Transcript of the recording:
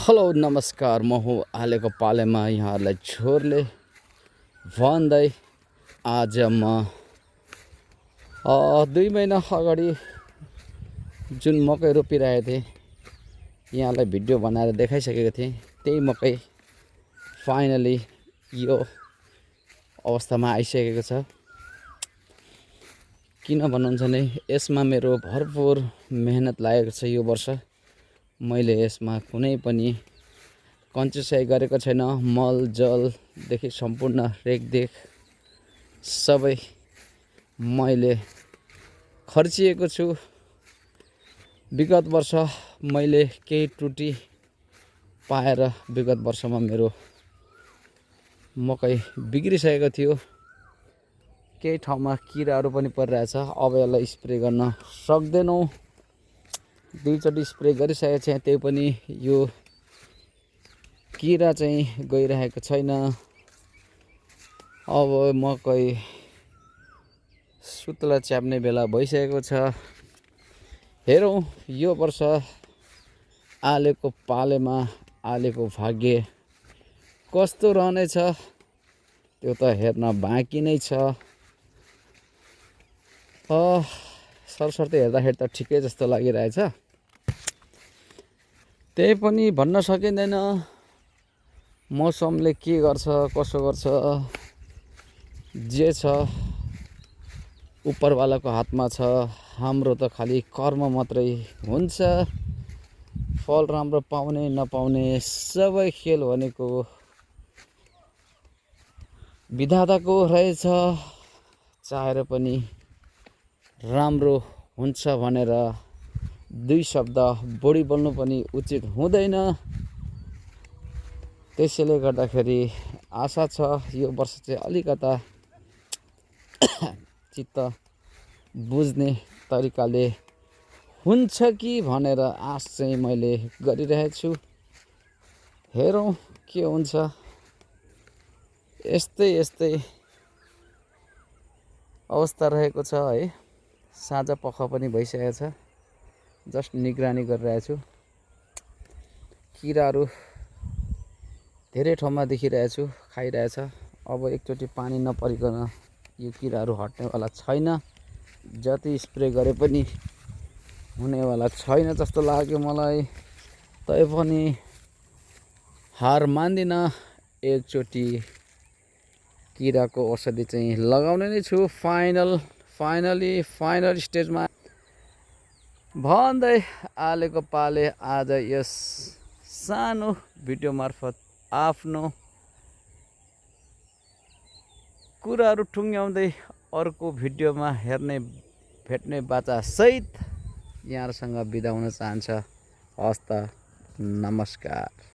Hello नमस्कार, म हो हालेको पालेमा यहाँहरूलाई छोरले भन्दै आज म 2 महिना अगाडि जुन मकै रोपिरहेको थिएँ यहाँलाई भिडियो बनाएर देखाइसकेको थिएँ। त्यही मकै फाइनली यो अवस्थामा आइसकेको छ। किन भन्नुहुन्छ भने यसमा मेरो भरपुर मेहनत लागेको छ। यो वर्ष मैले यसमा कुनै पनि कन्जुसाइ गरेको छैन। मल जलदेखि सम्पूर्ण रेखदेख सबै मैले खर्चिएको छु। विगत वर्ष मैले केही त्रुटि पाएर विगत वर्षमा मेरो मकै बिग्रिसकेको थियो। केही ठाउँमा किराहरू पनि परिरहेछ। अब यसलाई स्प्रे गर्न सक्दैनौँ। 2 चोटि स्प्रे गरिसकेको छ, त्यही पनि यो किरा चाहिँ गइरहेको छैन। अब मकै सुतला च्याप्ने बेला भइसकेको छ। हेरौँ यो वर्ष आलेको पालेमा आलेको भाग्य कस्तो रहनेछ त्यो त हेर्न बाँकी नै छ। सरसर्ती हेर्दाखेरि त ठिकै जस्तो लागिरहेछ। त्यही पनि भन्न सकिँदैन मौसमले के गर्छ कसो गर्छ। जे छ उपरवालाको हातमा छ। हाम्रो त खालि कर्म मात्रै हुन्छ। फल राम्रो पाउने नपाउने सबै खेल भनेको विधाताको रहेछ। चाहेर पनि राम्रो हुन्छ भनेर 2 शब्द बढी बोल्नु पनि उचित हुँदैन। त्यसैले गर्दाखेरि आशा छ यो वर्ष चाहिँ अलिकता चित्त बुझ्ने तरिकाले हुन्छ कि भनेर आश चाहिँ मैले गरिरहेको छु। हेरौँ के हुन्छ। यस्तै अवस्था रहेको छ है। साँझ पख पनि भइसकेको छ। जस्ट निगरानी गरिरहेको छु। किराहरू धेरै ठाउँमा देखिरहेको छु, खाइरहेछ। अब एकचोटि पानी नपरिकन यो किराहरू हट्नेवाला छैन। जति स्प्रे गरे पनि हुनेवाला छैन जस्तो लाग्यो मलाई। तै पनि हार मान्दिनँ। एकचोटि किराको औषधि चाहिँ लगाउने नै छु। फाइनल स्टेजमा भन्दै आलेको पाले आज यस सानो भिडियो मार्फत आफ्नो कुराहरू टुङ्ग्याउँदै अर्को भिडियोमा भेट्ने बाचा सहित यहाँहरूसँग बिदा हुन चाहन्छ। हस्त नमस्कार।